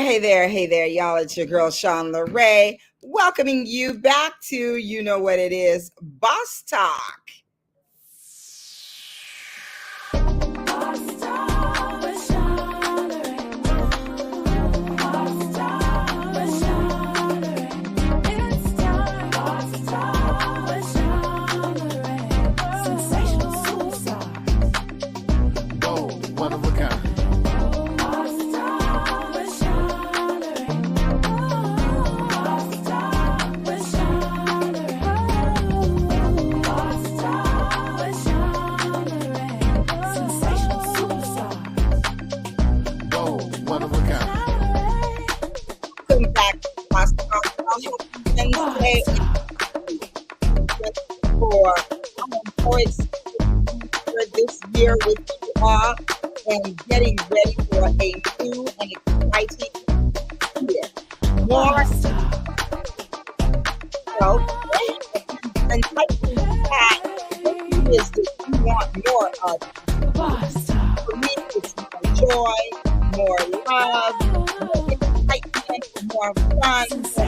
Hey there, y'all. It's your girl, Sean LeRae, welcoming you back to You Know What It Is, Boss Talk. This year with you all and getting ready for a new and exciting year. More and typing that is that you want more of. For me, it's more joy, more love, more excitement, more fun, more abundance,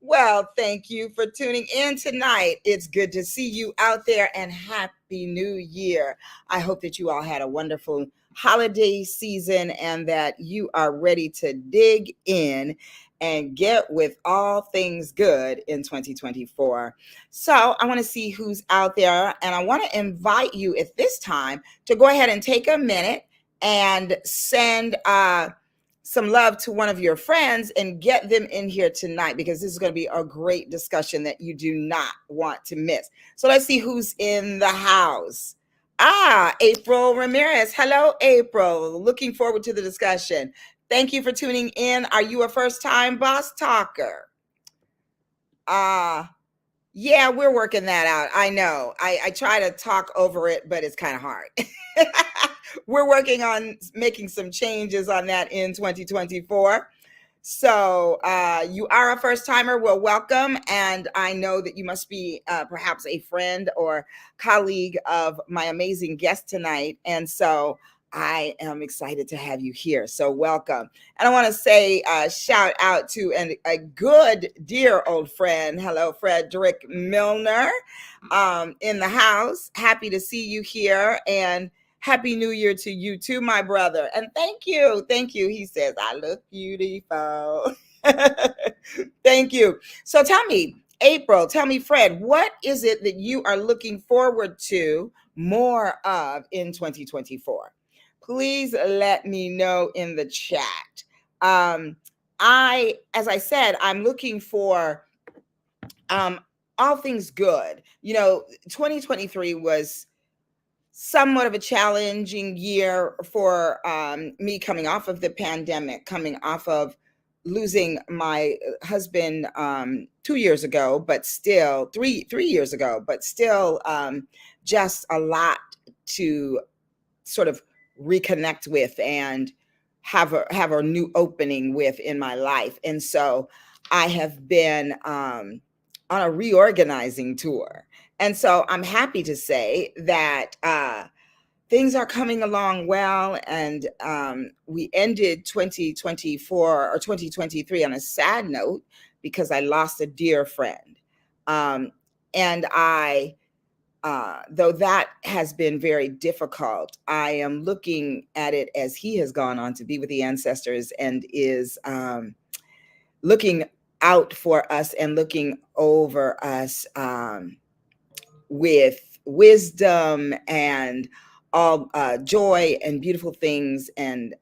Well, thank you for tuning in tonight. It's good to see you out there and Happy New Year. I hope that you all had a wonderful holiday season and that you are ready to dig in and get with all things good in 2024. So I want to see who's out there, and I want to invite you at this time to go ahead and take a minute and send some love to one of your friends and get them in here tonight, because this is going to be a great discussion that you do not want to miss. So let's see who's in the house. April Ramirez. Hello, April. Looking forward to the discussion. Thank you for tuning in. Are you a first-time boss talker? Yeah, we're working that out. I know. I try to talk over it, but it's kind of hard. We're working on making some changes on that in 2024. So you are a first-timer. Well, welcome. And I know that you must be perhaps a friend or colleague of my amazing guest tonight. And so I am excited to have you here. So welcome. And I want to say shout out to a good, dear old friend. Hello, Frederick Milner in the house. Happy to see you here. And Happy New Year to you too, my brother. And thank you. Thank you. He says, I look beautiful. Thank you. So tell me, April, tell me, Fred, what is it that you are looking forward to more of in 2024? Please let me know in the chat. As I said, I'm looking for all things good. 2023 was somewhat of a challenging year for me, coming off of the pandemic, coming off of losing my husband 2 years ago, but still 3 years ago, but still just a lot to sort of reconnect with and have a new opening with in my life. And so I have been on a reorganizing tour. And so I'm happy to say that things are coming along well. And we ended 2024 or 2023 on a sad note because I lost a dear friend. And I, though that has been very difficult, I am looking at it as he has gone on to be with the ancestors and is looking out for us and looking over us with wisdom and all joy and beautiful things, and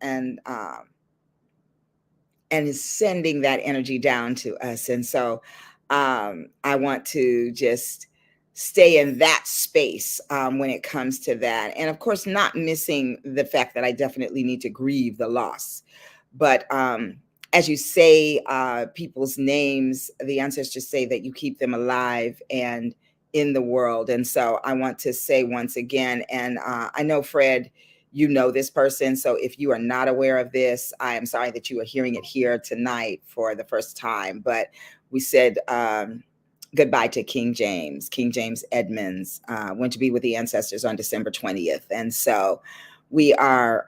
is sending that energy down to us. And so I want to just stay in that space when it comes to that. And of course, not missing the fact that I definitely need to grieve the loss. But as you say people's names, the ancestors say that you keep them alive, and in the world. And so I want to say once again, and I know, Fred, you know this person. So if you are not aware of this, I am sorry that you are hearing it here tonight for the first time. But we said goodbye to King James. King James Edmonds went to be with the ancestors on December 20th. And so we are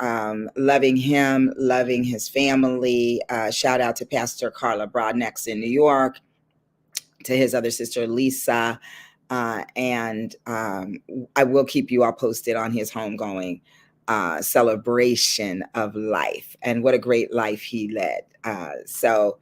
loving him, loving his family. Shout out to Pastor Carla Broadnex in New York, to his other sister, Lisa. And I will keep you all posted on his homegoing celebration of life, and what a great life he led. So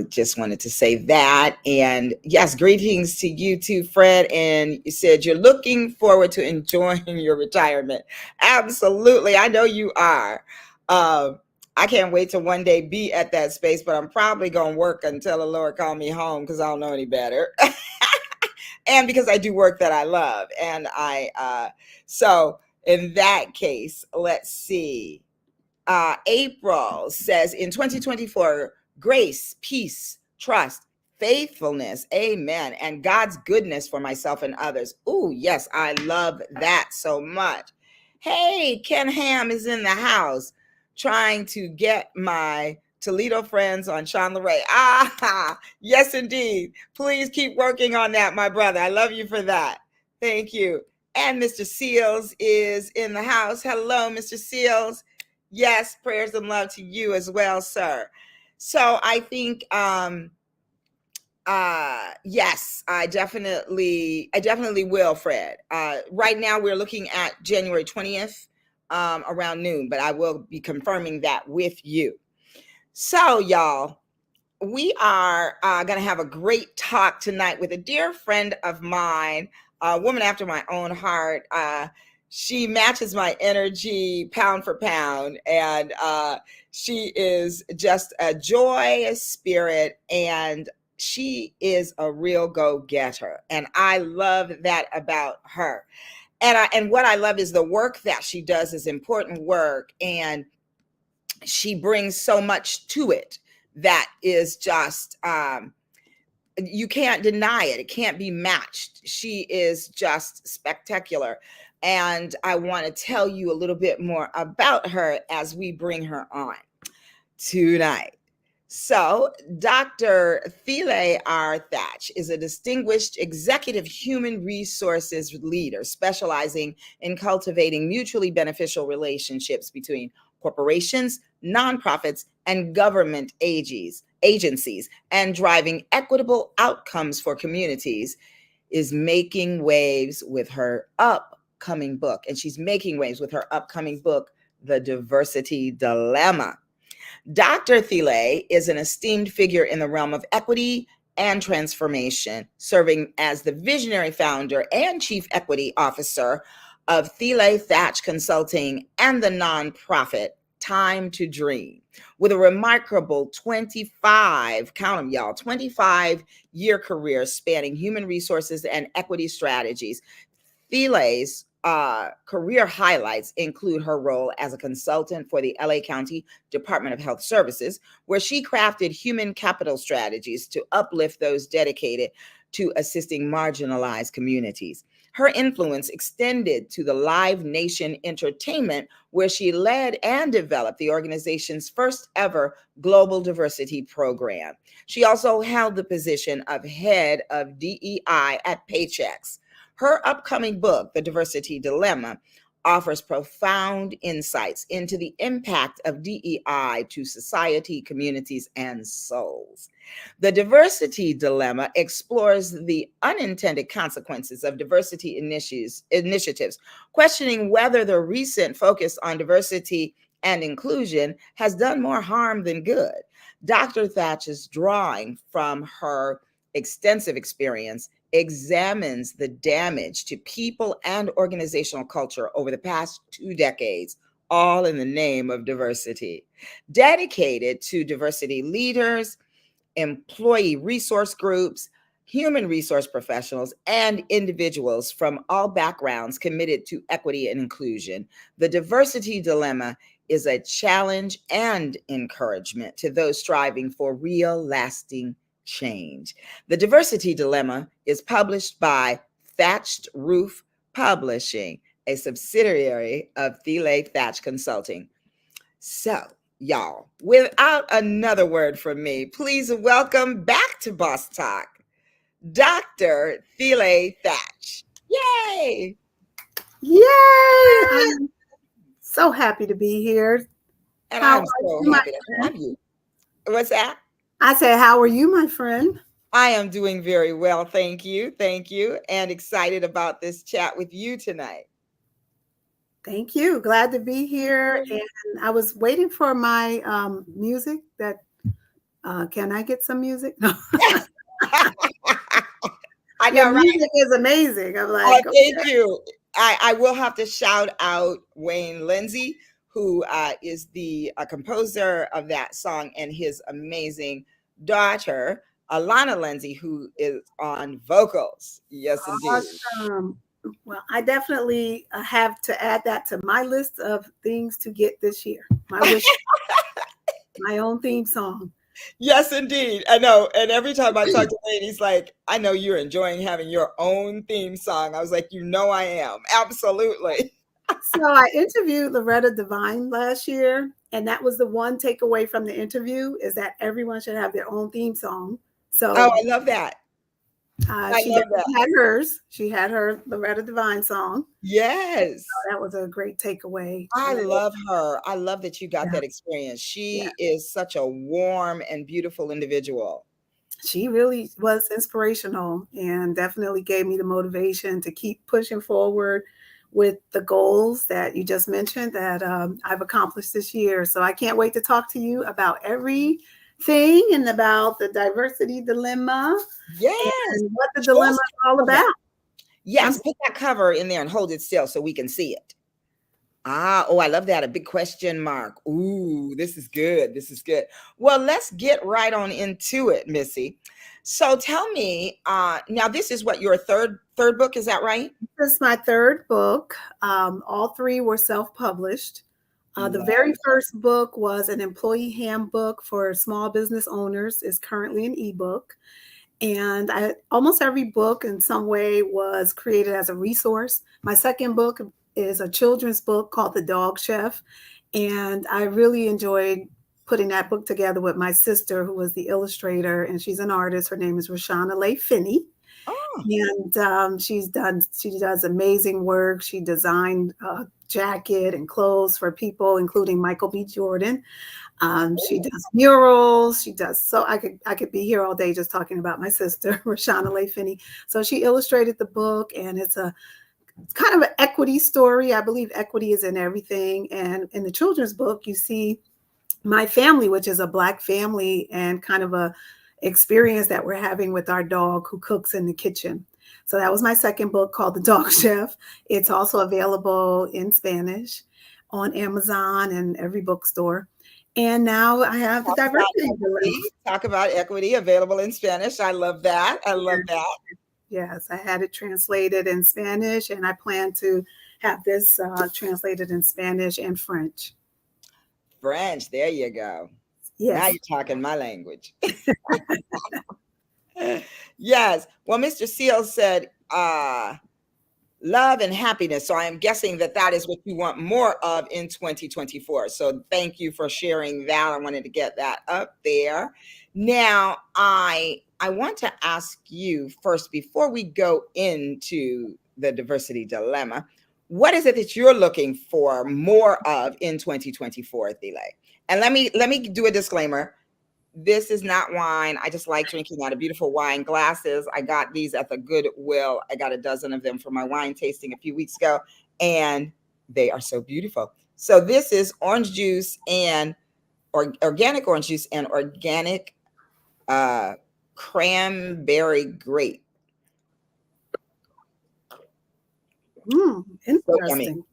just wanted to say that. And yes, greetings to you too, Fred. And you said you're looking forward to enjoying your retirement. Absolutely. I know you are. I can't wait to one day be at that space, but I'm probably going to work until the Lord call me home, because I don't know any better. And because I do work that I love. And so in that case, let's see. April says, in 2024, grace, peace, trust, faithfulness, amen, and God's goodness for myself and others. Ooh, yes, I love that so much. Hey, Ken Ham is in the house trying to get my Toledo friends on Sean LeRae. Yes, indeed. Please keep working on that, my brother. I love you for that. Thank you. And Mr. Seals is in the house. Hello, Mr. Seals. Yes, prayers and love to you as well, sir. So I think, yes, I definitely will, Fred. Right now we're looking at January 20th around noon, but I will be confirming that with you. So y'all, we are going to have a great talk tonight with a dear friend of mine, a woman after my own heart. She matches my energy pound for pound, and she is just a joy spirit, and she is a real go-getter, and I love that about her. And what I love is the work that she does is important work, and she brings so much to it that is just you can't deny it. It can't be matched. She is just spectacular. And I want to tell you a little bit more about her as we bring her on tonight. So, Dr. Thela Thatch is a distinguished executive human resources leader specializing in cultivating mutually beneficial relationships between corporations, nonprofits, and government agencies, and driving equitable outcomes for communities. Is making waves with her upcoming book. And she's making waves with her upcoming book, The Diversity Dilemma. Dr. Thela is an esteemed figure in the realm of equity and transformation, serving as the visionary founder and chief equity officer of Thela Thatch Consulting and the nonprofit Time to Dream. With a remarkable 25, count them y'all, 25-year career spanning human resources and equity strategies, Thela's career highlights include her role as a consultant for the LA County Department of Health Services, where she crafted human capital strategies to uplift those dedicated to assisting marginalized communities. Her influence extended to the Live Nation Entertainment, where she led and developed the organization's first ever global diversity program. She also held the position of head of DEI at Paychex. Her upcoming book, The Diversity Dilemma, offers profound insights into the impact of DEI to society, communities, and souls. The Diversity Dilemma explores the unintended consequences of diversity initiatives, questioning whether the recent focus on diversity and inclusion has done more harm than good. Dr. Thatch is drawing from her extensive experience, examines the damage to people and organizational culture over the past 2 decades, all in the name of diversity. Dedicated to diversity leaders, employee resource groups, human resource professionals, and individuals from all backgrounds committed to equity and inclusion, the Diversity Dilemma is a challenge and encouragement to those striving for real, lasting change. The Diversity Dilemma is published by Thatched Roof Publishing, a subsidiary of Thela Thatch Consulting. So, y'all, without another word from me, please welcome back to Boss Talk, Dr. Thela Thatch. Yay! Yay! I'm so happy to be here. And How I'm are so you, my happy to have friend? you. What's that? I said, how are you, my friend? I am doing very well. Thank you. Thank you. And excited about this chat with you tonight. Thank you. Glad to be here. And I was waiting for my music. Can I get some music? No. I Your know, right? music is amazing. I'm Oh, like, thank you. I will have to shout out Wayne Lindsay, who is the composer of that song, and his amazing daughter, Alana Lindsay, who is on vocals. Yes, indeed. awesome. Well, I definitely have to add that to my list of things to get this year. My wish, my own theme song. Yes, indeed. I know. And every time I talk to Wayne, he's like, I know you're enjoying having your own theme song. I was like, you know, I am. Absolutely. So I interviewed Loretta Devine last year, and that was the one takeaway from the interview is that everyone should have their own theme song. Oh, So I love that. I she love that. had hers. She had her Loretta Devine song. Yes. So that was a great takeaway. I love her. I love that you got Yeah, that experience. yeah. She is such a warm and beautiful individual. She really was inspirational and definitely gave me the motivation to keep pushing forward with the goals that you just mentioned that I've accomplished this year. So I can't wait to talk to you about everything and about the diversity dilemma Yes. and what the Show dilemma us is all that. about. Yes, put that cover in there and hold it still so we can see it. Oh, I love that. A big question mark. Ooh, this is good. This is good. Well, let's get right on into it, Missy. So tell me, now this is what your third book, is that right? This is my third book. All three were self-published. The very first book was an employee handbook for small business owners. It's currently an ebook. And almost every book in some way was created as a resource. My second book is a children's book called The Dog Chef. And I really enjoyed putting that book together with my sister, who was the illustrator, and she's an artist. Her name is Rashana Leigh Finney. Oh, And she does amazing work. She designed a jacket and clothes for people, including Michael B. Jordan. She does murals. She does so. I could be here all day just talking about my sister, Rashana Leigh Finney. So she illustrated the book, and it's kind of an equity story. I believe equity is in everything. And in the children's book, you see my family, which is a Black family, and kind of a experience that we're having with our dog who cooks in the kitchen. So that was my second book called The Dog Chef. It's also available in Spanish on Amazon and every bookstore. And now I have the diversity dilemma. talk about equity available in Spanish. I love that. I love that. Yes, I had it translated in Spanish, and I plan to have this translated in Spanish and French. French, there you go. Now Yes. you're talking my language. Yes. Well, Mr. Seal said, love and happiness. So I am guessing that that is what you want more of in 2024. So thank you for sharing that. I wanted to get that up there. Now, I want to ask you first, before we go into the diversity dilemma, what is it that you're looking for more of in 2024, Thela? And let me do a disclaimer. This is not wine. I just like drinking out of beautiful wine glasses. I got these at the Goodwill. I got a dozen of them for my wine tasting a few weeks ago, and they are so beautiful. So this is orange juice and organic orange juice and organic cranberry grape. Interesting. So yummy.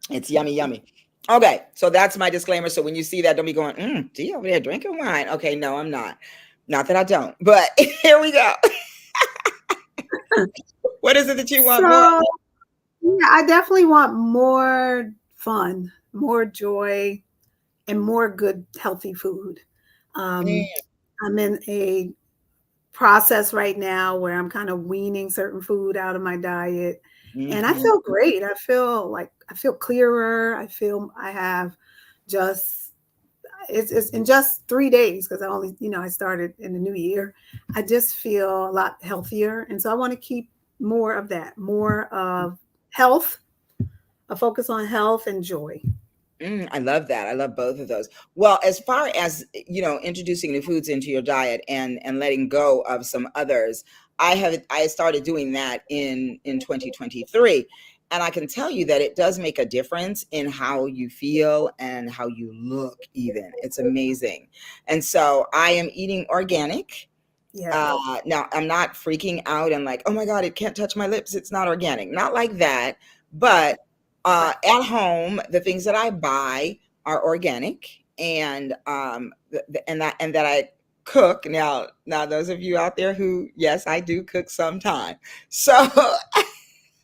It's yummy, yummy. Okay, so that's my disclaimer. So when you see that, don't be going, gee, over there drinking wine. Okay, no, I'm not. Not that I don't, but here we go. What is it that you want more? Yeah, I definitely want more fun, more joy, and more good, healthy food. I'm in a process right now where I'm kind of weaning certain food out of my diet. And I Mhm. feel great. I feel clearer. I feel I have just it's in just 3 days because I only, I started in the new year. I just feel a lot healthier. And so I want to keep more of that, more of health, a focus on health and joy. I love that. I love both of those. Well, as far as, introducing new foods into your diet and letting go of some others, I started doing that in 2023. And I can tell you that it does make a difference in how you feel and how you look even. It's amazing. And so I am eating organic. Yeah. Now I'm not freaking out and like, oh my God, it can't touch my lips. It's not organic. Not like that. But Right. at home, the things that I buy are organic, and and that I cook. Now those of you out there who, yes, I do cook sometime. So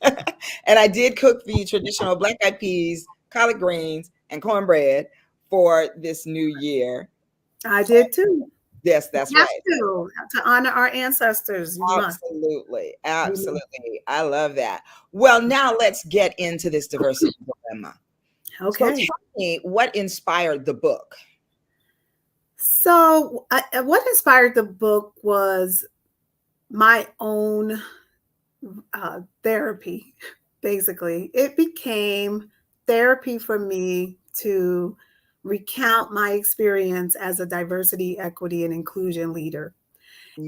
and I did cook the traditional black eyed peas, collard greens, and cornbread for this new year. I did too. Yes, that's You have right. to honor our ancestors. You must. Absolutely. You must. Absolutely. I love that. Well, now let's get into this diversity dilemma. So Okay. tell me what inspired the book? So, what inspired the book was my own therapy. Basically, it became therapy for me to recount my experience as a diversity, equity, and inclusion leader.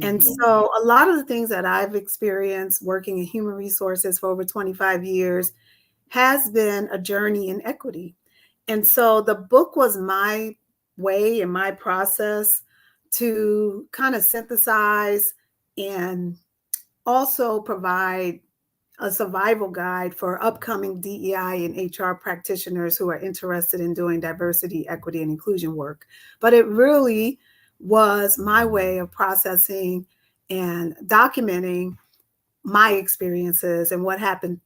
And Mhm. so, a lot of the things that I've experienced working in human resources for over 25 years has been a journey in equity. And so the book was my way and my process to kind of synthesize and also provide a survival guide for upcoming DEI and HR practitioners who are interested in doing diversity, equity, and inclusion work. But it really was my way of processing and documenting my experiences and what happened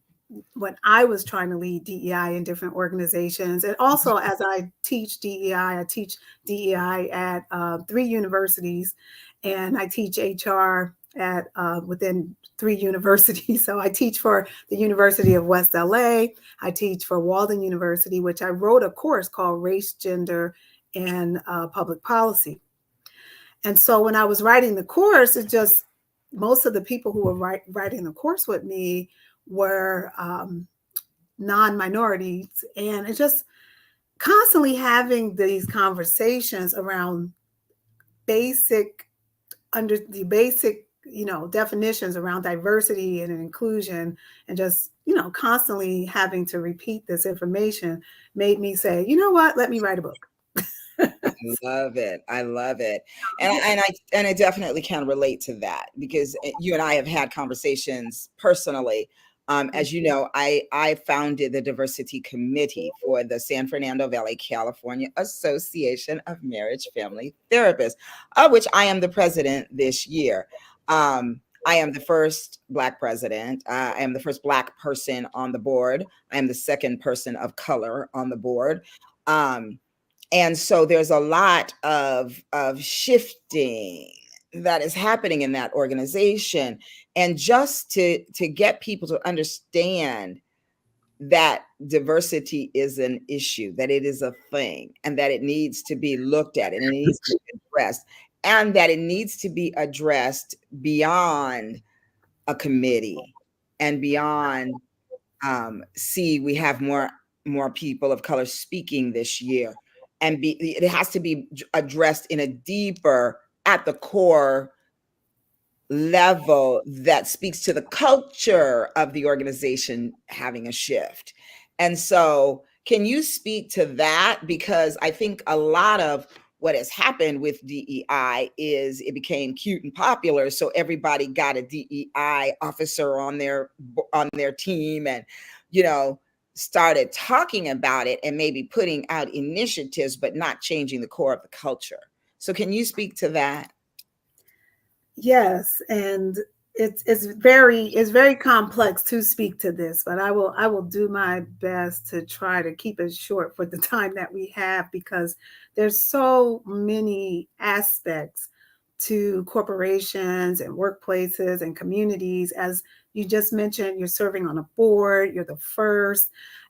when I was trying to lead DEI in different organizations. And also, as I teach DEI, I teach DEI at 3 universities, and I teach HR at within 3 universities. So I teach for the University of West LA. I teach for Walden University, which I wrote a course called Race, Gender, and Public Policy. And so when I was writing the course, it just most of the people who were writing the course with me were non-minorities, and it's just constantly having these conversations around basic under the basic definitions around diversity and inclusion, and just constantly having to repeat this information made me say, you know what, let me write a book. I love it. I love it. And Yeah. I definitely can relate to that because you and I have had conversations personally. As you know, I founded the diversity committee for the San Fernando Valley, California Association of Marriage Family Therapists, of which I am the president this year. I am the first Black president. I am the first Black person on the board. I am the second person of color on the board. Um, and so there's a lot of shifting that is happening in that organization, and just to get people to understand that diversity is an issue, that it is a thing, and that it needs to be looked at and it needs to be addressed, and that it needs to be addressed beyond a committee and beyond see, we have more people of color speaking this year, and it has to be addressed in a deeper, at the core level that speaks to the culture of the organization having a shift. And so, can you speak to that? Because I think a lot of what has happened with DEI is it became cute and popular, so everybody got a DEI officer on their team, and you know started talking about it and maybe putting out initiatives, but not changing the core of the culture. So, can you speak to that? Yes, and it's very complex to speak to this, but I will do my best to try to keep it short for the time that we have, because there's so many aspects to corporations and workplaces and communities. As you just mentioned, you're serving on a board, you're the first.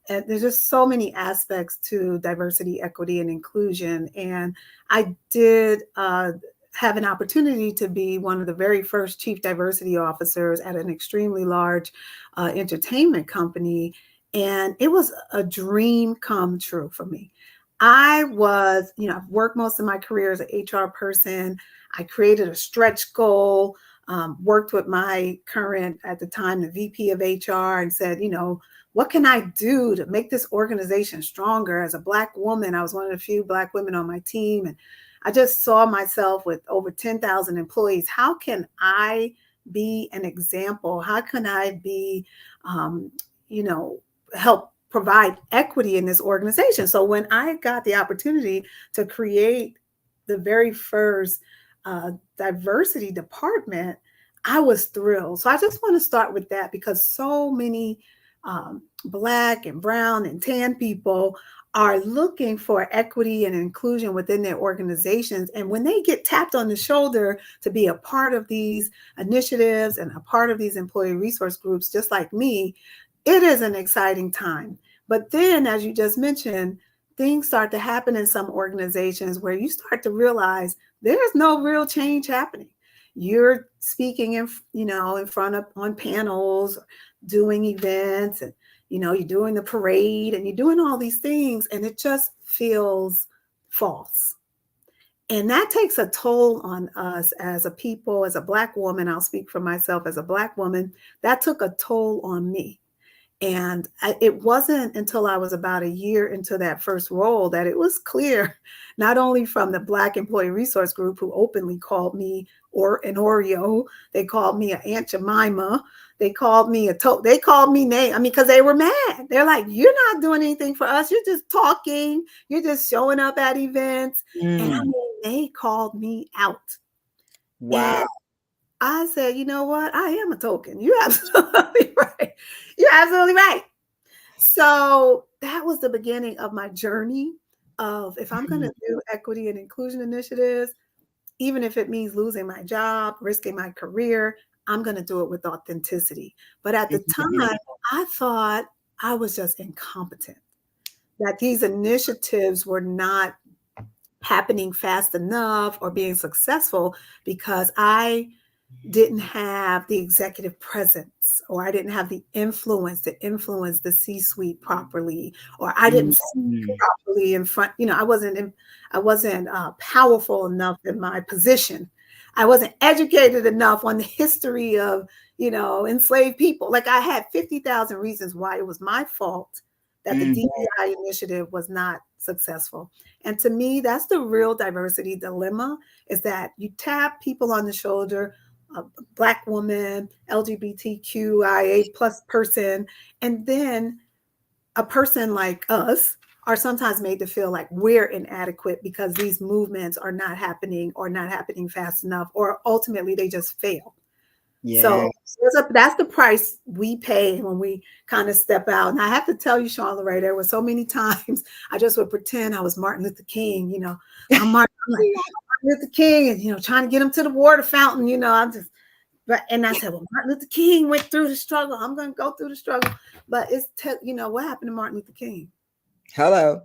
And there's just so many aspects to diversity, equity, and inclusion. And I did have an opportunity to be one of the very first chief diversity officers at an extremely large entertainment company. And it was a dream come true for me. I was, I've worked most of my career as an HR person. I created a stretch goal, worked with my current, at the time, the VP of HR, and said, what can I do to make this organization stronger? As a Black woman, I was one of the few Black women on my team. And I just saw myself with over 10,000 employees. How can I be an example? How can I be, help provide equity in this organization? So when I got the opportunity to create the very first diversity department, I was thrilled. So I just want to start with that, because so many Black and brown and tan people are looking for equity and inclusion within their organizations. And when they get tapped on the shoulder to be a part of these initiatives and a part of these employee resource groups, just like me, it is an exciting time. But then, as you just mentioned, things start to happen in some organizations where you start to realize there's no real change happening. You're speaking in front of, on panels, doing events, and you're doing the parade, and you're doing all these things, and it just feels false. And that takes a toll on us as a people, as a Black woman. I'll speak for myself as a Black woman. That took a toll on me. And it wasn't until I was about a year into that first role that it was clear, not only from the Black Employee Resource Group, who openly called me an Oreo, they called me an Aunt Jemima, they called me they called me name. I mean, because they were mad. They're like, you're not doing anything for us. You're just talking. You're just showing up at events. And I mean, they called me out. Wow. And I said, you know what? I am a token. You're absolutely right. You're absolutely right. So that was the beginning of my journey of, if I'm going to do equity and inclusion initiatives, even if it means losing my job, risking my career, I'm going to do it with authenticity. But at the time, I thought I was just incompetent, that these initiatives were not happening fast enough or being successful because I didn't have the executive presence, or I didn't have the influence to influence the C-suite properly, or I didn't speak properly in front. I wasn't powerful enough in my position. I wasn't educated enough on the history of, enslaved people. Like, I had 50,000 reasons why it was my fault that the DEI initiative was not successful. And to me, that's the real diversity dilemma, is that you tap people on the shoulder, a Black woman, LGBTQIA plus person, and then a person like us are sometimes made to feel like we're inadequate because these movements are not happening, or not happening fast enough, or ultimately they just fail. Yeah. So that's the price we pay when we kind of step out. And I have to tell you, Sean Lorraine, there were so many times I just would pretend I was Martin Luther King. I'm Martin Luther King, and trying to get him to the water fountain. And I said, well, Martin Luther King went through the struggle. I'm going to go through the struggle. But it's what happened to Martin Luther King? Hello.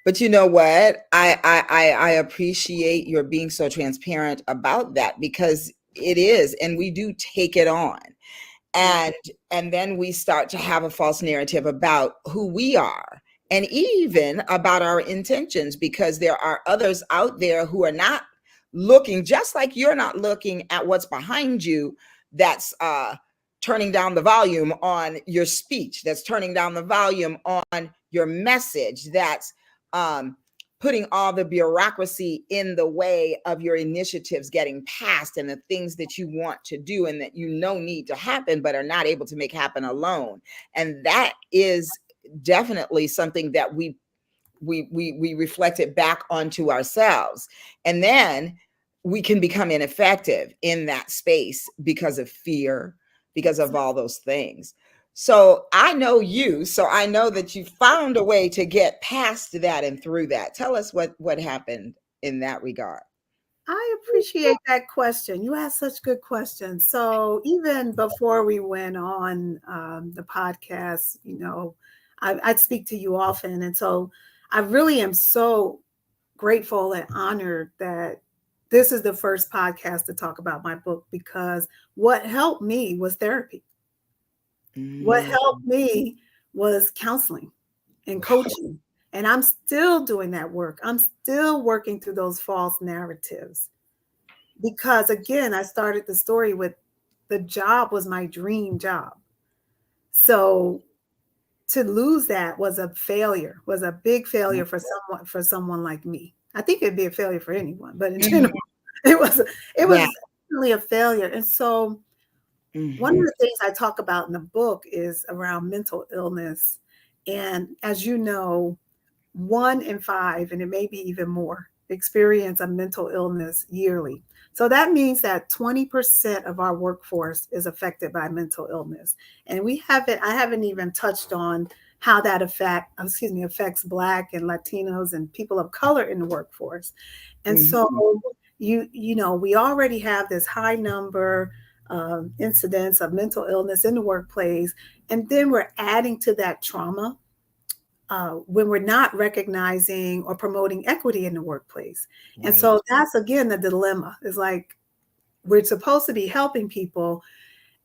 But you know what? I appreciate your being so transparent about that, because it is, and we do take it on. And then we start to have a false narrative about who we are, and even about our intentions, because there are others out there who are not looking, just like you're not looking at what's behind you, that's turning down the volume on your speech, that's turning down the volume on your message, that's putting all the bureaucracy in the way of your initiatives getting passed, and the things that you want to do and that need to happen, but are not able to make happen alone. And that is definitely something that we reflected back onto ourselves. And then we can become ineffective in that space because of fear, because of all those things. So I know you, so I know that you found a way to get past that and through that. Tell us what happened in that regard. I appreciate that question. You asked such good questions. So even before we went on the podcast, I'd speak to you often. And so I really am so grateful and honored that this is the first podcast to talk about my book, because what helped me was therapy. What helped me was counseling and coaching. And I'm still doing that work. I'm still working through those false narratives. Because again, I started the story with the job was my dream job. So to lose that was a failure, was a big failure for someone like me. I think it'd be a failure for anyone, but in general, it was definitely a failure. And so one of the things I talk about in the book is around mental illness. And as you know, 1 in 5, and it may be even more, experience a mental illness yearly. So that means that 20% of our workforce is affected by mental illness. And I haven't even touched on how that affects Black and Latinos and people of color in the workforce. And so we already have this high number of incidents of mental illness in the workplace. And then we're adding to that trauma when we're not recognizing or promoting equity in the workplace. Right. And so that's, again, the dilemma. Is like, we're supposed to be helping people.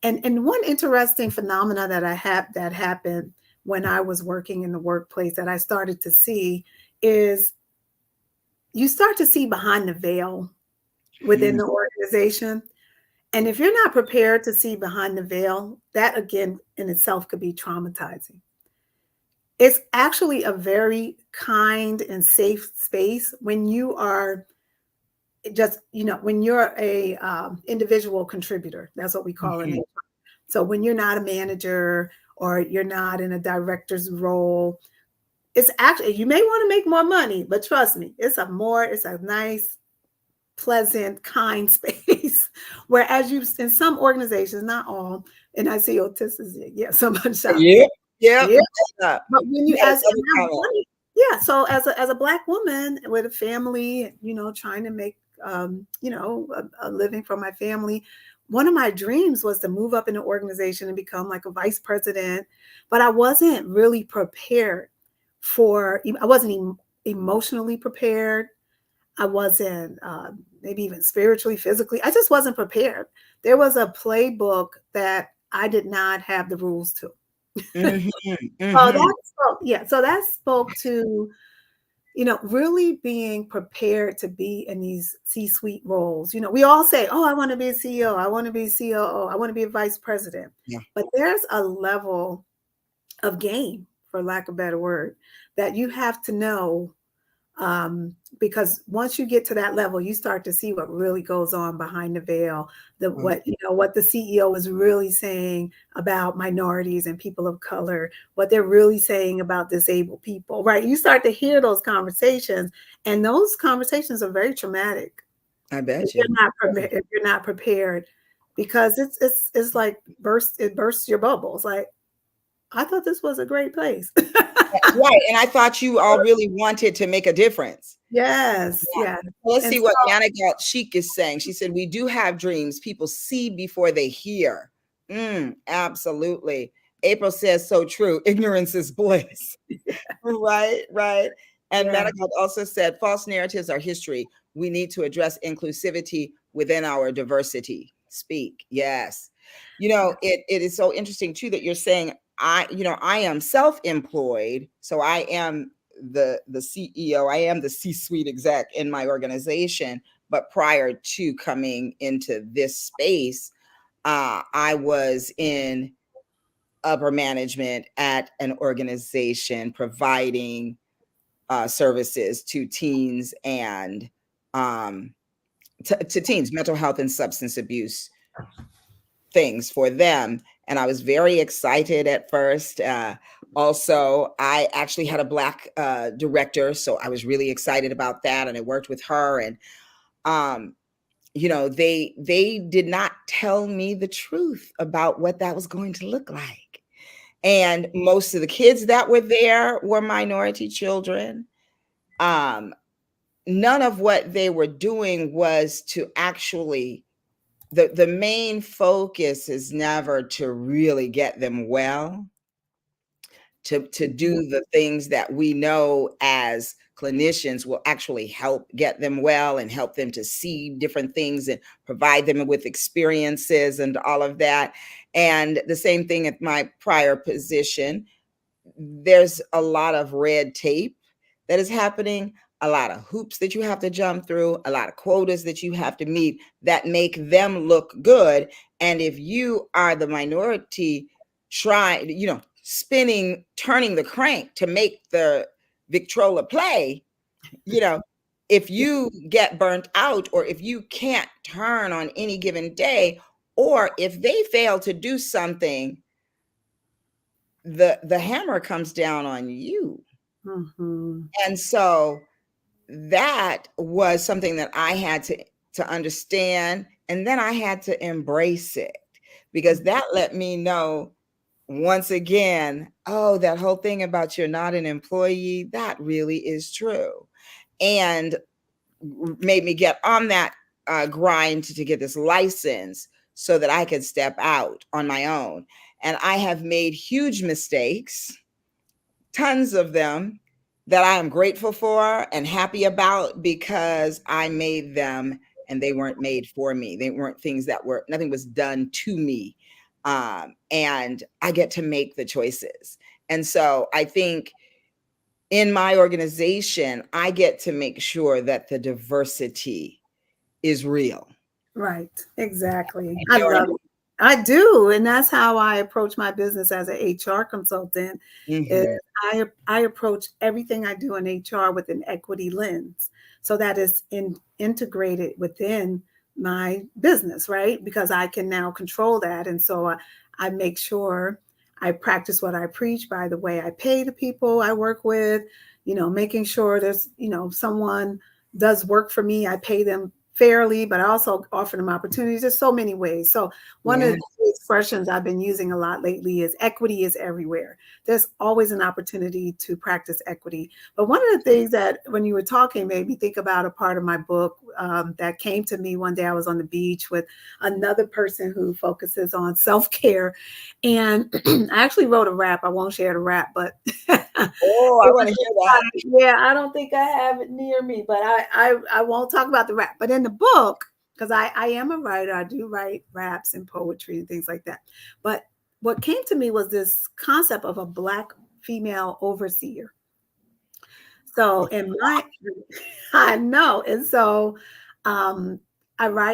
And one interesting phenomena that happened when I was working in the workplace that I started to see is you start to see behind the veil within the organization. And if you're not prepared to see behind the veil, that again in itself could be traumatizing. It's actually a very kind and safe space when you are just, when you're a individual contributor. That's what we call it. So when you're not a manager or you're not in a director's role, it's actually, you may want to make more money, but trust me, it's a nice, pleasant, kind space. Whereas in some organizations, not all, and I see Otis is there. Someone shouts. Yeah. But when you so as a Black woman with a family, trying to make a living for my family, one of my dreams was to move up in an organization and become like a vice president. But I wasn't really prepared I wasn't emotionally prepared. I wasn't maybe even spiritually, physically. I just wasn't prepared. There was a playbook that I did not have the rules to. So that spoke to, really being prepared to be in these C-suite roles. We all say, oh, I want to be a CEO. I want to be a COO. I want to be a vice president. Yeah. But there's a level of game, for lack of a better word, that you have to know. Because once you get to that level, you start to see what really goes on behind the veil, what the CEO is really saying about minorities and people of color, what they're really saying about disabled people, right? You start to hear those conversations, and those conversations are very traumatic. I bet you. If you're not prepared, because it's like it bursts your bubbles. Like, I thought this was a great place. Right. And I thought you all really wanted to make a difference. Yes. Yeah. Let's see what Yanagat Sheik is saying. She said, we do have dreams. People see before they hear. Absolutely. April says, so true. Ignorance is bliss. Right. And Yanagat also said, false narratives are history. We need to address inclusivity within our diversity. Speak. Yes. It is so interesting too that you're saying, I am self-employed, so I am the CEO, I am the C-suite exec in my organization. But prior to coming into this space, I was in upper management at an organization providing services to teens and to teens, mental health and substance abuse things for them. And I was very excited at first. Also, I actually had a Black director, so I was really excited about that. And I worked with her. And, they did not tell me the truth about what that was going to look like. And most of the kids that were there were minority children. none of what they were doing was to actually, the main focus is never to really get them well, to do the things that we know as clinicians will actually help get them well and help them to see different things and provide them with experiences and all of that. And the same thing at my prior position, there's a lot of red tape that is happening, a lot of hoops that you have to jump through, a lot of quotas that you have to meet that make them look good. And if you are the minority trying, spinning, turning the crank to make the Victrola play, if you get burnt out, or if you can't turn on any given day, or if they fail to do something, the hammer comes down on you. Mm-hmm. And so that was something that I had to understand, and then I had to embrace it, because that let me know once again, oh, that whole thing about you're not an employee, that really is true. And made me get on that grind to get this license so that I could step out on my own. And I have made huge mistakes, tons of them, that I am grateful for and happy about, because I made them and they weren't made for me. They weren't things nothing was done to me. And I get to make the choices. And so I think in my organization, I get to make sure that the diversity is real. Right. Exactly. I love it. I do. And that's how I approach my business as an HR consultant. Is I approach everything I do in HR with an equity lens. So that is integrated within my business, right? Because I can now control that. And so I make sure I practice what I preach by the way I pay the people I work with, making sure there's, someone does work for me, I pay them fairly, but I also offer them opportunities. There's so many ways. So one of the expressions I've been using a lot lately is equity is everywhere. There's always an opportunity to practice equity. But one of the things that when you were talking made me think about a part of my book that came to me one day. I was on the beach with another person who focuses on self-care. And I actually wrote a rap. I won't share the rap, but oh, I want to hear that. Yeah, I don't think I have it near me, but I won't talk about the rap. But in the book, because I am a writer, I do write raps and poetry and things like that. But what came to me was this concept of a Black female overseer. So I know. And so I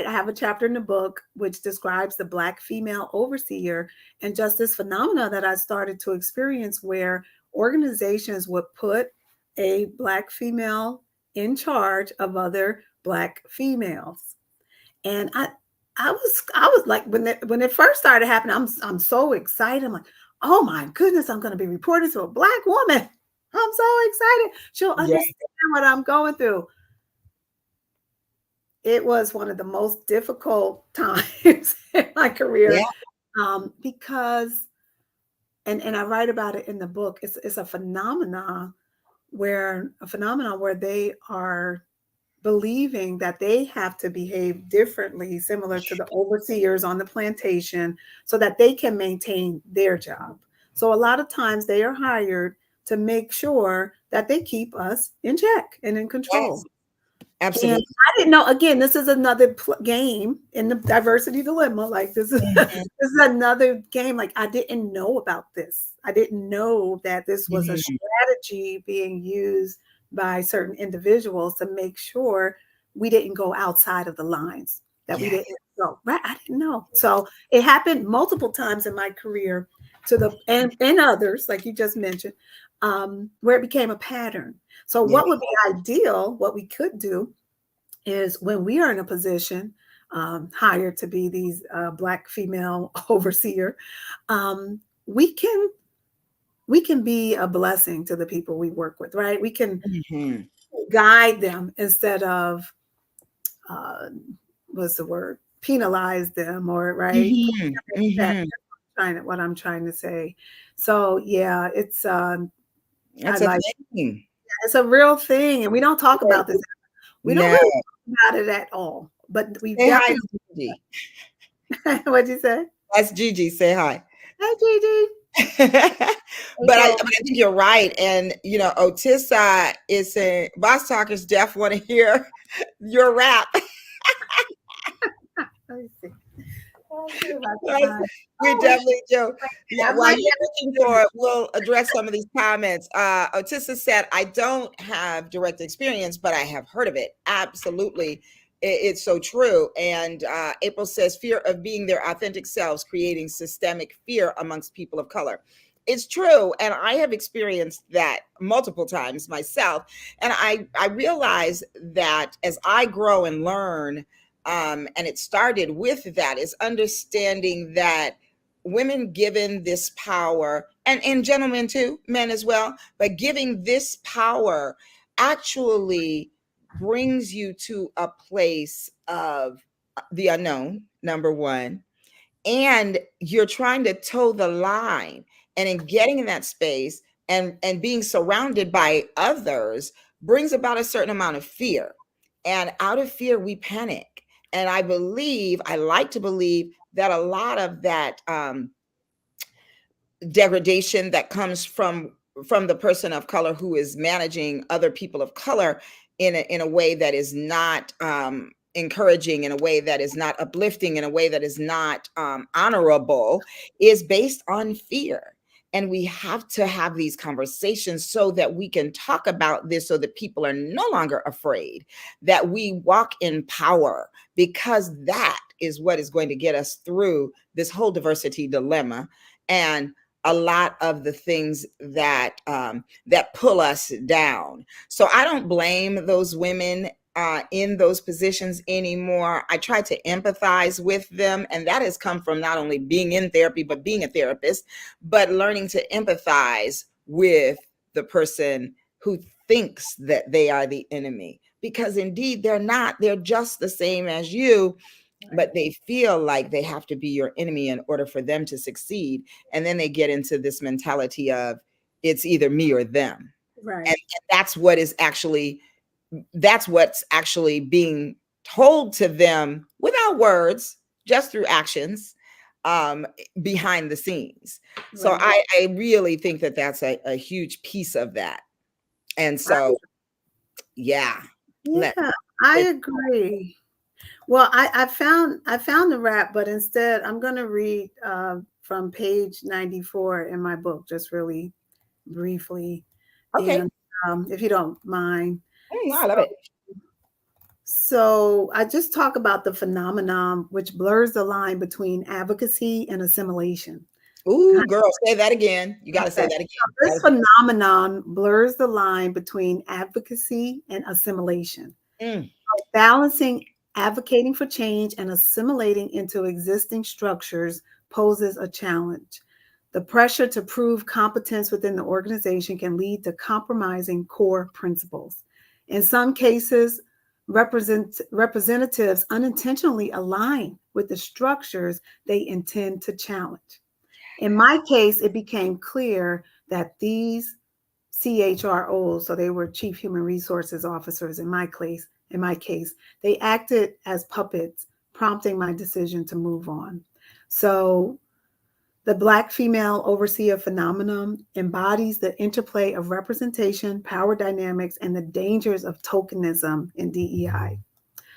have a chapter in the book which describes the Black female overseer, and just this phenomena that I started to experience where organizations would put a Black female in charge of other Black females. And I was like, when it first started happening, I'm so excited. I'm like, oh my goodness, I'm going to be reporting to a Black woman. I'm so excited. She'll understand what I'm going through. It was one of the most difficult times in my career because, and I write about it in the book, it's a phenomenon where they are believing that they have to behave differently, similar to the overseers on the plantation, so that they can maintain their job. So a lot of times they are hired to make sure that they keep us in check and in control. Yes, absolutely. And I didn't know, again, this is another game in the diversity dilemma. Like this is another game. Like I didn't know about this. I didn't know that this was a strategy being used by certain individuals to make sure we didn't go outside of the lines, that we didn't go, right? I didn't know. So it happened multiple times in my career and others, like you just mentioned, where it became a pattern. So what would be ideal, what we could do is when we are in a position hired to be these Black female overseer, we can be a blessing to the people we work with, right? We can guide them instead of, what's the word? Penalize them, or right? What I'm trying to say. So yeah, it's that's a thing. it's a real thing, and we don't talk about this. We don't No. really talk about it at all, but we Say hi definitely. to Gigi. What'd you say? That's Gigi. Say hi. Hi, Gigi. But I think you're right. And, you know, Otissa is saying, Boss Talkers Jeff want to hear your rap. Let me see. Let's see if I can Right? find- We Oh, definitely do. Yeah, I while might you're looking for it, we'll address some of these comments. Otissa said, I don't have direct experience, but I have heard of it. Absolutely. It's so true. And April says, fear of being their authentic selves, creating systemic fear amongst people of color. It's true. And I have experienced that multiple times myself. And I realize that as I grow and learn, and it started with that, is understanding that women given this power, and gentlemen too, men as well, but giving this power actually brings you to a place of the unknown, number one, and you're trying to toe the line, and in getting in that space and being surrounded by others brings about a certain amount of fear, and out of fear we panic. And I like to believe that a lot of that degradation that comes from the person of color who is managing other people of color in a way that is not encouraging, in a way that is not uplifting, in a way that is not honorable, is based on fear. And we have to have these conversations so that we can talk about this, so that people are no longer afraid, that we walk in power, because that is what is going to get us through this whole diversity dilemma and a lot of the things that that pull us down. So I don't blame those women in those positions anymore. I try to empathize with them, and that has come from not only being in therapy, but being a therapist, but learning to empathize with the person who thinks that they are the enemy, because indeed they're not. They're just the same as you, but they feel like they have to be your enemy in order for them to succeed. And then they get into this mentality of it's either me or them. Right. And that's what's actually being told to them without words, just through actions, behind the scenes. So Right. I really think that that's a huge piece of that. And so, yeah. Yeah, I agree. Well, I found the rap, but instead I'm going to read from page 94 in my book, just really briefly, Okay. and if you don't mind. I love it. So I just talk about the phenomenon which blurs the line between advocacy and assimilation. Ooh, girl, say that again. You got to say that again. This phenomenon blurs the line between advocacy and assimilation. Balancing advocating for change and assimilating into existing structures poses a challenge. The pressure to prove competence within the organization can lead to compromising core principles. In some cases, representatives unintentionally align with the structures they intend to challenge. In my case, it became clear that these CHROs, so they were Chief Human Resources Officers in my case, they acted as puppets, prompting my decision to move on. So the Black female overseer phenomenon embodies the interplay of representation, power dynamics, and the dangers of tokenism in DEI.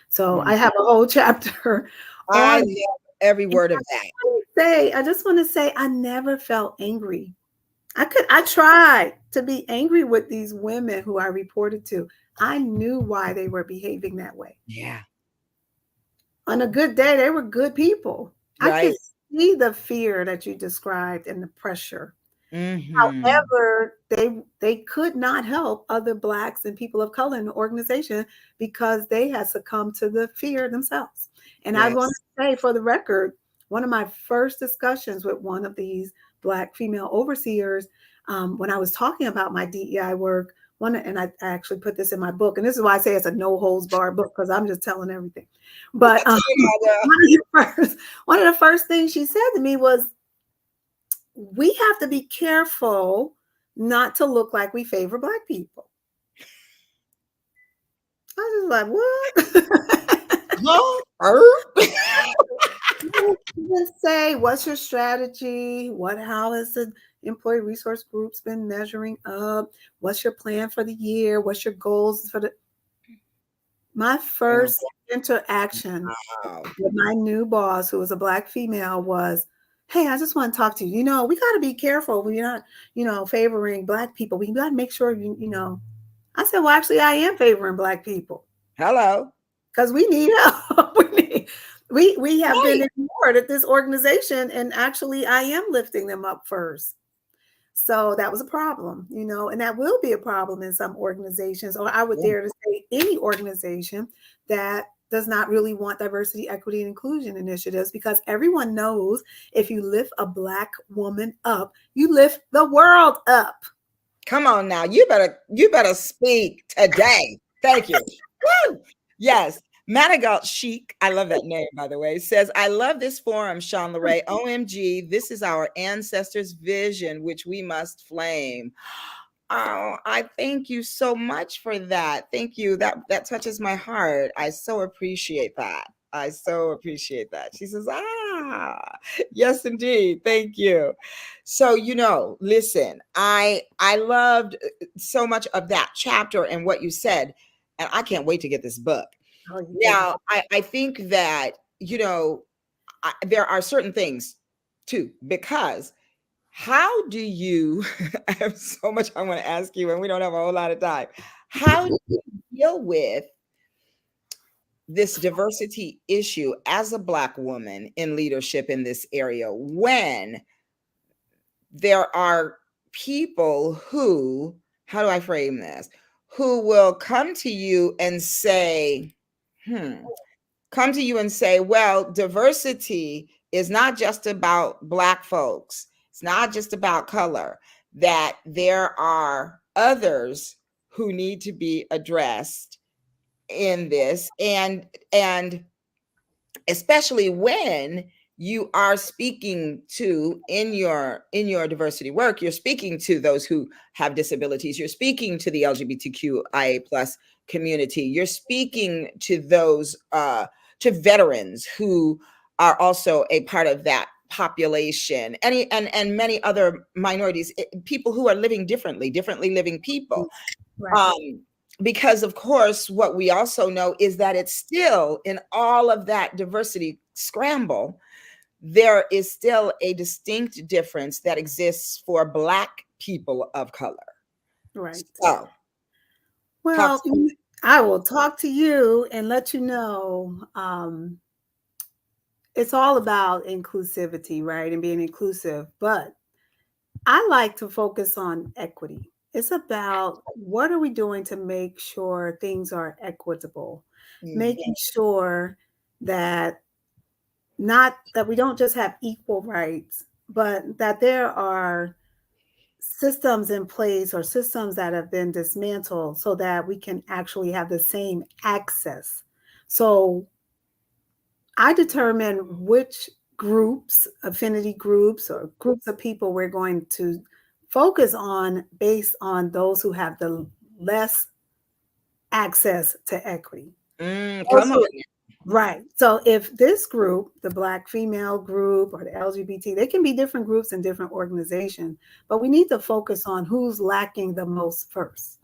So I have a whole chapter I on love every word of that. I just want to say I never felt angry. I tried to be angry with these women who I reported to. I knew why they were behaving that way. Yeah. On a good day, they were good people. Right. I could see the fear that you described and the pressure. Mm-hmm. However, they could not help other Blacks and people of color in the organization because they had succumbed to the fear themselves. And yes. I want to say, for the record, one of my first discussions with one of these Black female overseers, when I was talking about my DEI work, and I actually put this in my book, and this is why I say it's a no holds barred book, because I'm just telling everything. But one of the first things she said to me was, we have to be careful not to look like we favor Black people. I was was like, what? Huh? Just say, what's your strategy? How has the employee resource groups been measuring up? What's your plan for the year? What's your goals for the? My first interaction Wow. with my new boss, who was a Black female, was, hey, I just want to talk to you. We got to be careful. We're not, favoring Black people. We got to make sure, I said, well, actually, I am favoring Black people Hello. because we need help. we have been Right. ignored at this organization, and actually, I am lifting them up first. So that was a problem, and that will be a problem in some organizations, or I would Yeah. dare to say any organization that does not really want diversity, equity, and inclusion initiatives, because everyone knows if you lift a Black woman up, you lift the world up. Come on now. You better speak today. Thank you. Woo! Yes. Madagal Chic, I love that name, by the way, says, I love this forum, Sean Leray. OMG, this is our ancestors' vision, which we must flame. Oh, I thank you so much for that. Thank you. That touches my heart. I so appreciate that. I so appreciate that. She says, yes, indeed. Thank you. So, listen, I loved so much of that chapter and what you said, and I can't wait to get this book. Oh, you did. Now, I think that, there are certain things too, because how do you, I have so much I want to ask you, and we don't have a whole lot of time. How do you deal with this diversity issue as a Black woman in leadership in this area when there are people who, how do I frame this, who will come to you and say, well, diversity is not just about Black folks. It's not just about color, that there are others who need to be addressed in this. And especially when you are speaking to in your diversity work, you're speaking to those who have disabilities, you're speaking to the LGBTQIA plus community, you're speaking to those to veterans who are also a part of that population, and many other minorities, people who are living differently living people. Right. Because of course, what we also know is that it's still, in all of that diversity scramble, there is still a distinct difference that exists for Black people of color. Right. So, Well, I will talk to you and let you know. It's all about inclusivity, right? And being inclusive. But I like to focus on equity. It's about what are we doing to make sure things are equitable, making sure that not that we don't just have equal rights, but that there are systems in place or systems that have been dismantled so that we can actually have the same access. So I determine which groups, affinity groups, or groups of people we're going to focus on based on those who have the less access to equity. come on. Right. So if this group, the Black female group or the LGBT, they can be different groups in different organizations, but we need to focus on who's lacking the most first.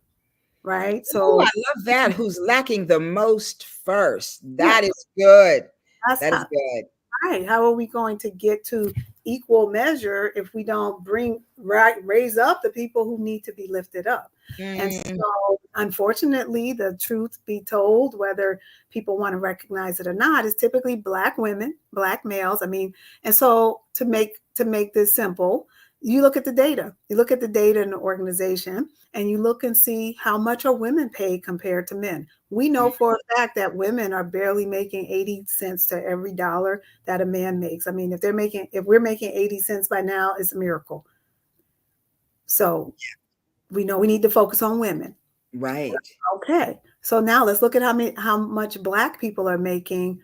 Right. So I love that. Who's lacking the most first? That is good. That is good. Right. How are we going to get to equal measure if we don't raise up the people who need to be lifted up? And so, unfortunately, the truth be told, whether people want to recognize it or not, is typically Black women, Black males. And so to make this simple, you look at the data. You look at the data in the organization, and you look and see how much are women paid compared to men. We know for a fact that women are barely making 80 cents to every dollar that a man makes. If we're making 80 cents by now, it's a miracle. So we know we need to focus on women. Right. Okay. So now let's look at how much Black people are making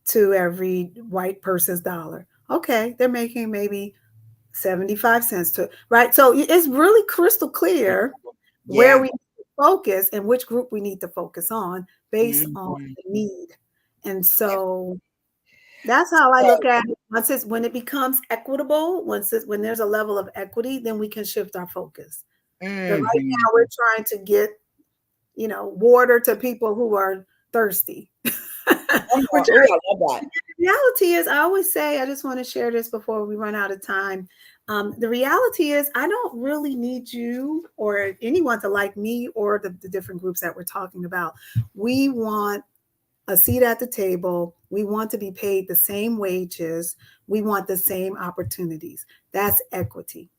to every white person's dollar. Okay, they're making maybe 75 cents to, right? So it's really crystal clear where we focus and which group we need to focus on based on the need. And so that's how I look at it. When it becomes equitable, when there's a level of equity, then we can shift our focus. But right now we're trying to get, water to people who are thirsty. I love that. The reality is, I always say, I just want to share this before we run out of time. The reality is, I don't really need you or anyone to like me or the different groups that we're talking about. We want a seat at the table. We want to be paid the same wages. We want the same opportunities. That's equity.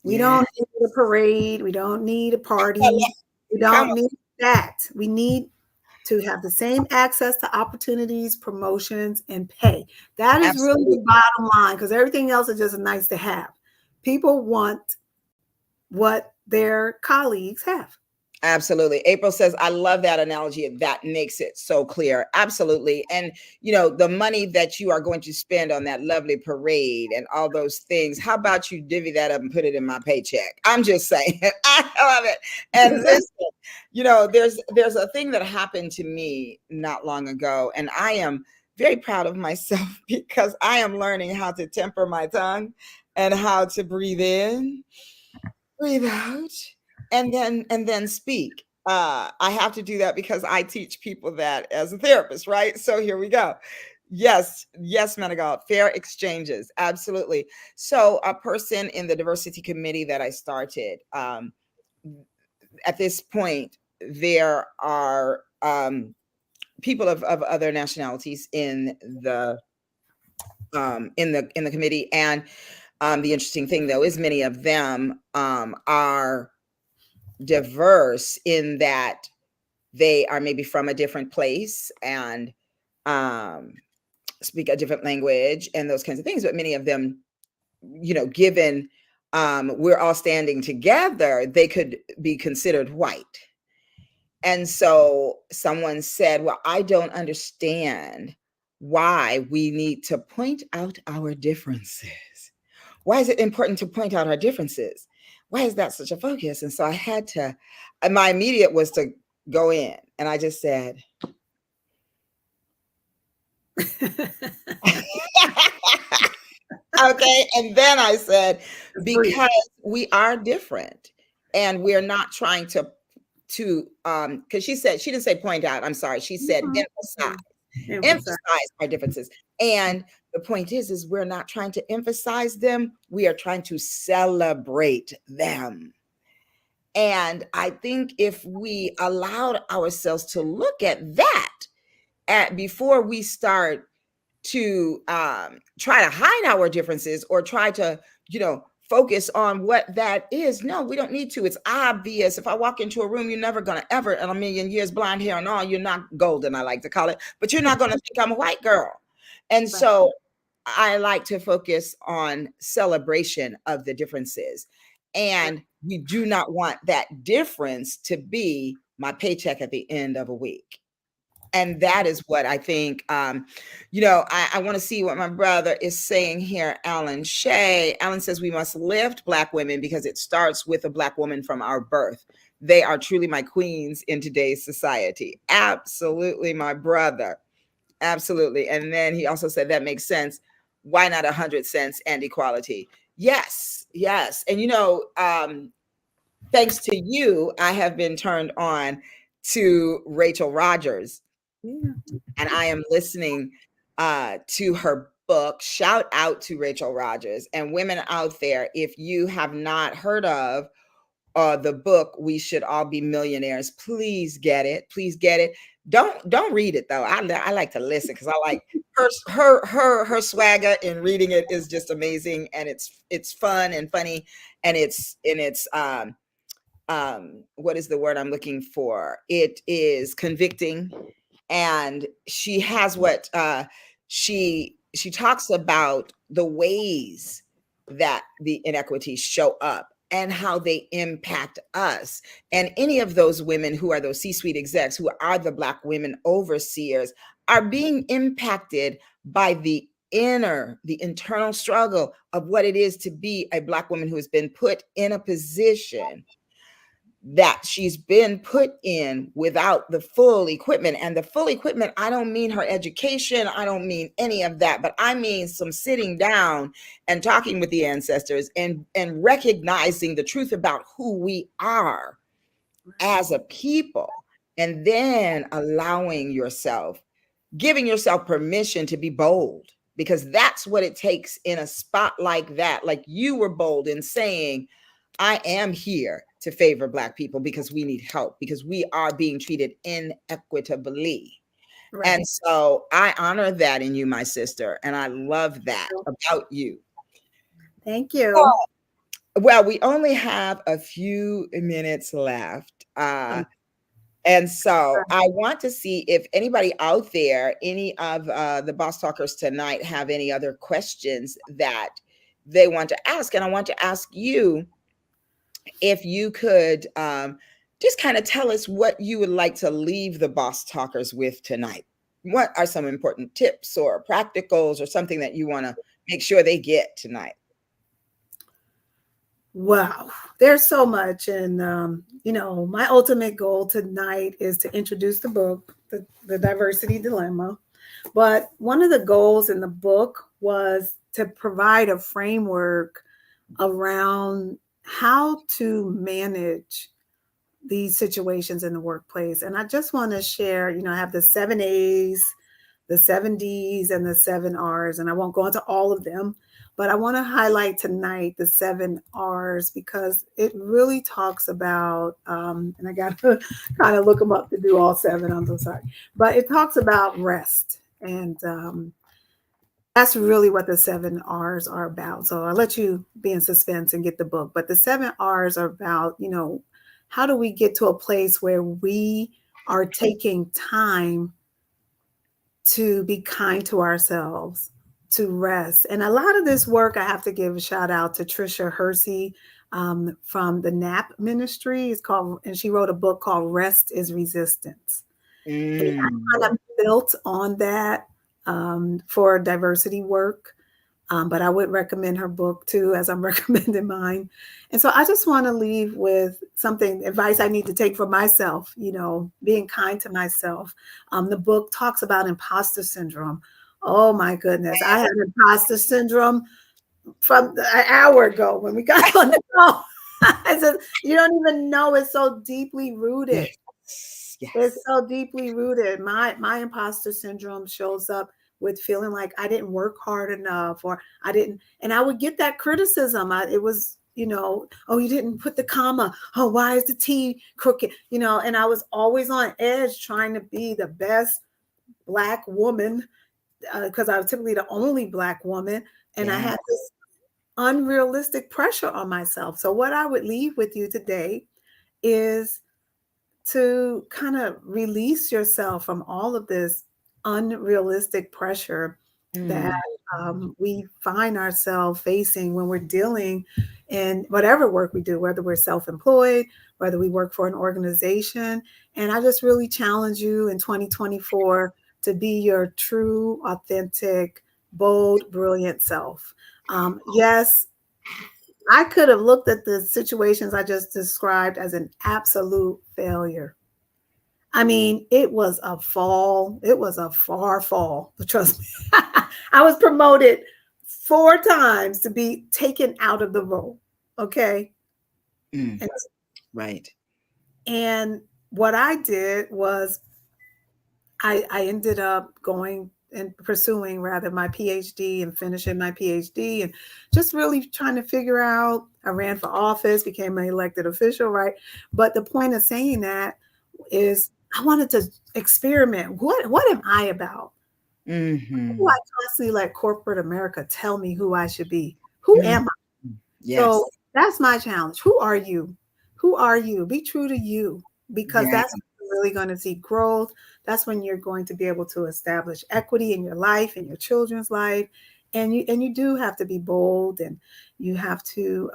We don't need a parade. We don't need a party. We don't need that. We need to have the same access to opportunities, promotions, and pay. That is really the bottom line, because everything else is just nice to have. People want what their colleagues have. Absolutely. April says, I love that analogy. That makes it so clear. Absolutely. And, the money that you are going to spend on that lovely parade and all those things, how about you divvy that up and put it in my paycheck? I'm just saying, I love it. And listen, there's a thing that happened to me not long ago, and I am very proud of myself because I am learning how to temper my tongue and how to breathe in, breathe out, and then speak. I have to do that because I teach people that as a therapist, right? So here we go. Yes, Manigal, fair exchanges, absolutely. So a person in the diversity committee that I started, at this point, there are people of other nationalities in the committee, and the interesting thing, though, is many of them are diverse in that they are maybe from a different place and speak a different language and those kinds of things. But many of them, given we're all standing together, they could be considered white. And so someone said, well, I don't understand why we need to point out our differences. Why is it important to point out our differences? Why is that such a focus? And so I had to, my immediate was to go in, and I just said, okay. And then I said, because we are different and we're not trying to, because she didn't say point out, I'm sorry. She said emphasize our differences. And the point is we're not trying to emphasize them. We are trying to celebrate them. And I think if we allowed ourselves to look at that before we start to try to hide our differences or try to, focus on what that is. No, we don't need to. It's obvious. If I walk into a room, you're never going to ever in a million years, blonde hair and all, you're not golden, I like to call it, but you're not going to think I'm a white girl. And so I like to focus on celebration of the differences. And we do not want that difference to be my paycheck at the end of a week. And that is what I think, I want to see what my brother is saying here, Alan Shea. Alan says we must lift Black women because it starts with a Black woman from our birth. They are truly my queens in today's society. Absolutely, my brother. Absolutely. And then he also said that makes sense. Why not 100 cents and equality? Yes. And, thanks to you, I have been turned on to Rachel Rogers. And I am listening to her book. Shout out to Rachel Rogers. And women out there, if you have not heard of the book, We Should All Be Millionaires, please get it. Please get it. Don't read it though. I like to listen because I like her swagger in reading it is just amazing, and it's fun and funny, and it's what is the word I'm looking for? It is convicting. And she has what she talks about the ways that the inequities show up and how they impact us. And any of those women who are those C-suite execs, who are the Black women overseers, are being impacted by the internal struggle of what it is to be a Black woman who has been put in a position that she's been put in without the full equipment. And the full equipment, I don't mean her education, I don't mean any of that, but I mean some sitting down and talking with the ancestors and recognizing the truth about who we are as a people, and then allowing yourself, giving yourself permission to be bold, because that's what it takes in a spot like that. Like you were bold in saying, I am here to favor Black people because we need help, because we are being treated inequitably. Right. And so I honor that in you, my sister, and I love that about you. Thank you. Well, we only have a few minutes left. And so I want to see if anybody out there, any of the Boss Talkers tonight, have any other questions that they want to ask. And I want to ask you if you could just kind of tell us what you would like to leave the Boss Talkers with tonight. What are some important tips or practicals or something that you want to make sure they get tonight? Wow, there's so much. And, my ultimate goal tonight is to introduce the book, the Diversity Dilemma. But one of the goals in the book was to provide a framework around how to manage these situations in the workplace. And I just want to share, I have the 7 A's, the 7 D's, and the 7 R's. And I won't go into all of them, but I want to highlight tonight the 7 R's because it really talks about, and I got to kind of look them up to do all 7, I'm so sorry. But it talks about rest. And that's really what the 7 R's are about. So I'll let you be in suspense and get the book. But the 7 R's are about, how do we get to a place where we are taking time to be kind to ourselves, to rest. And a lot of this work, I have to give a shout out to Tricia Hersey from the NAP ministry. It's called, and she wrote a book called Rest is Resistance. And I kind of built on that for diversity work. But I would recommend her book too, as I'm recommending mine. And so I just want to leave with advice I need to take for myself, being kind to myself. The book talks about imposter syndrome. Oh my goodness. I had imposter syndrome from an hour ago when we got on the call. I said, you don't even know, it's so deeply rooted. Yes. It's so deeply rooted. My imposter syndrome shows up with feeling like I didn't work hard enough, or I didn't, and I would get that criticism. It was, oh, you didn't put the comma. Oh, why is the T crooked? And I was always on edge trying to be the best Black woman because I was typically the only Black woman. And I had this unrealistic pressure on myself. So what I would leave with you today is to kind of release yourself from all of this unrealistic pressure that we find ourselves facing when we're dealing in whatever work we do, whether we're self-employed, whether we work for an organization. And I just really challenge you in 2024 to be your true, authentic, bold, brilliant self. Yes, I could have looked at the situations I just described as an absolute failure. I mean, it was a fall. It was a far fall. Trust me. I was promoted 4 times to be taken out of the role. Okay. Right. And what I did was I ended up going and pursuing rather my PhD and finishing my PhD and just really trying to figure out, I ran for office, became an elected official, right? But the point of saying that is I wanted to experiment. What am I about? Who I constantly let corporate America tell me who I should be. Who am I? Yes. So that's my challenge. Who are you? Who are you? Be true to you, because that's when you're really going to see growth. That's when you're going to be able to establish equity in your life, in your children's life. And you do have to be bold, and you have to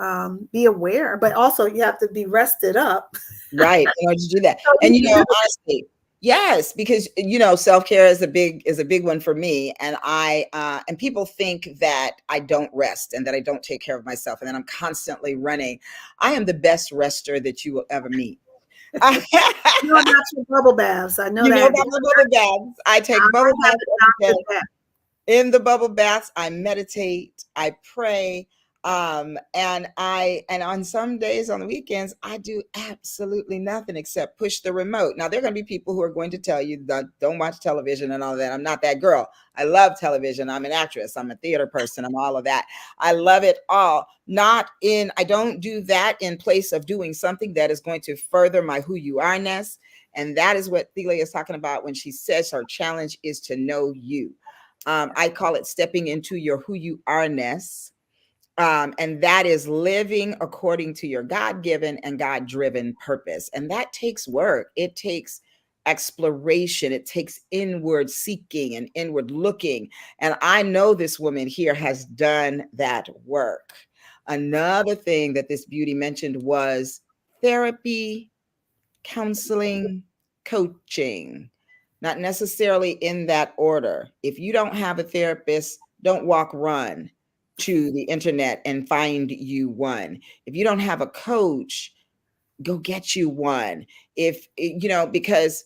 be aware, but also you have to be rested up. Right. In order to do that. And honestly, Yes, because self-care is a big one for me, and and people think that I don't rest and that I don't take care of myself and that I'm constantly running. I am the best rester that you will ever meet. You know about your bubble baths. I know You know that. about the bubble baths. I take bubble I have baths every adopted day. that. In the bubble baths, I meditate, I pray, and on some days on the weekends, I do absolutely nothing except push the remote. Now, there are going to be people who are going to tell you that don't watch television and all that. I'm not that girl. I love television. I'm an actress. I'm a theater person. I'm all of that. I love it all. I don't do that in place of doing something that is going to further my who you are-ness. And that is what Thela is talking about when she says her challenge is to know you. I call it stepping into your who you are-ness. And that is living according to your God-given and God-driven purpose. And that takes work. It takes exploration. It takes inward seeking and inward looking. And I know this woman here has done that work. Another thing that this beauty mentioned was therapy, counseling, coaching. Not necessarily in that order. If you don't have a therapist, don't run to the internet and find you one. If you don't have a coach, go get you one. Because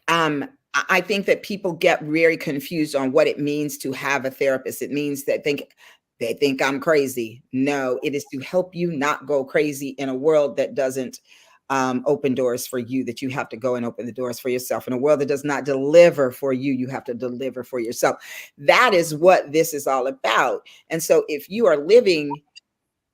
I think that people get very confused on what it means to have a therapist. It means that they think I'm crazy. No, it is to help you not go crazy in a world that doesn't open doors for you, that you have to go and open the doors for yourself. In a world that does not deliver for you, you have to deliver for yourself. That is what this is all about. And so if you are living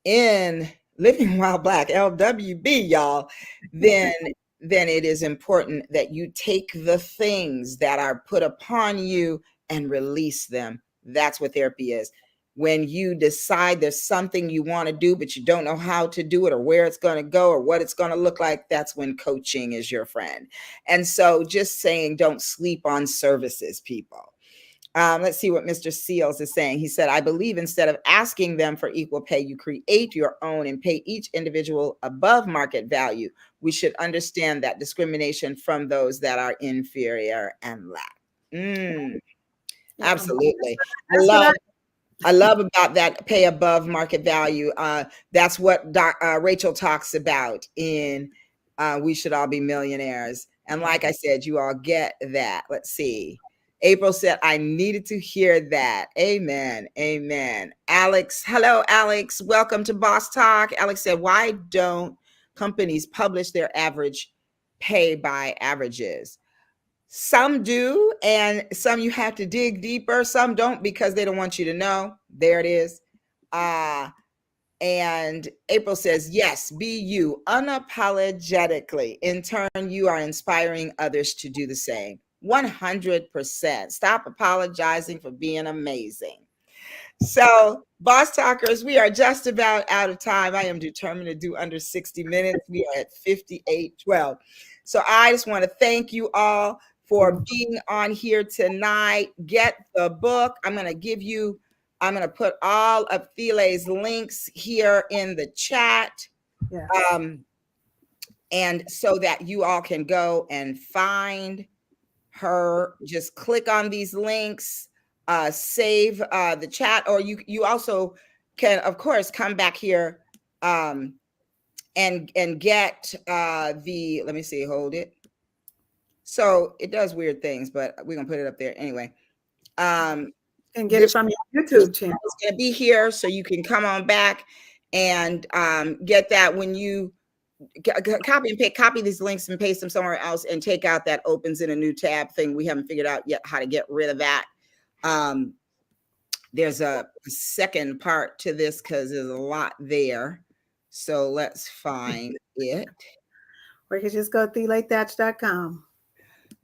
while Black, LWB, y'all, then it is important that you take the things that are put upon you and release them. That's what therapy is. When you decide there's something you want to do, but you don't know how to do it or where it's going to go or what it's going to look like, that's when coaching is your friend. And so just saying, don't sleep on services, people. Let's see what Mr. Seals is saying. He said, I believe instead of asking them for equal pay, you create your own and pay each individual above market value. We should understand that discrimination from those that are inferior and lack. Absolutely. I love about that pay above market value. That's what Rachel talks about in We Should All Be Millionaires. And like I said, you all get that. Let's see. April said, I needed to hear that. Amen. Amen. Alex, hello, Alex. Welcome to Boss Talk. Alex said, why don't companies publish their average pay by averages? Some do, and some you have to dig deeper. Some don't because they don't want you to know. There it is. And April says, yes, be you unapologetically. In turn, you are inspiring others to do the same. 100%. Stop apologizing for being amazing. So, Boss Talkers, we are just about out of time. I am determined to do under 60 minutes. We are at 58:12. So I just want to thank you all for being on here tonight. Get the book. I'm going to put all of Thela's links here in the chat. Yeah. And so that you all can go and find her. Just click on these links, save the chat, or you also can, of course, come back here and get let me see, hold it. So it does weird things, but we're gonna put it up there anyway. And get it from your YouTube channel. It's gonna be here, so you can come on back and get that. When you copy these links and paste them somewhere else and take out that opens in a new tab thing. We haven't figured out yet how to get rid of that. There's a second part to this because there's a lot there. So let's find it. Or you can just go to thelathatch.com.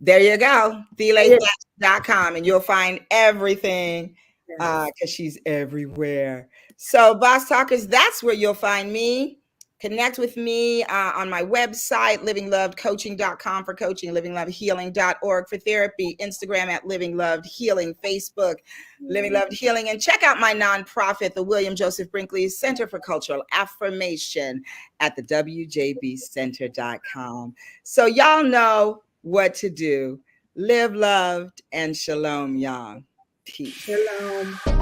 There you go, thelathatch.com, and you'll find everything because she's everywhere. So, Boss Talkers, that's where you'll find me. Connect with me on my website, livinglovedcoaching.com for coaching, livinglovedhealing.org for therapy, Instagram at Living Loved Healing, Facebook, Living Loved Healing, and check out my nonprofit, the William Joseph Brinkley Center for Cultural Affirmation at the WJBcenter.com. So y'all know what to do. Live loved and shalom, y'all. Peace. Shalom.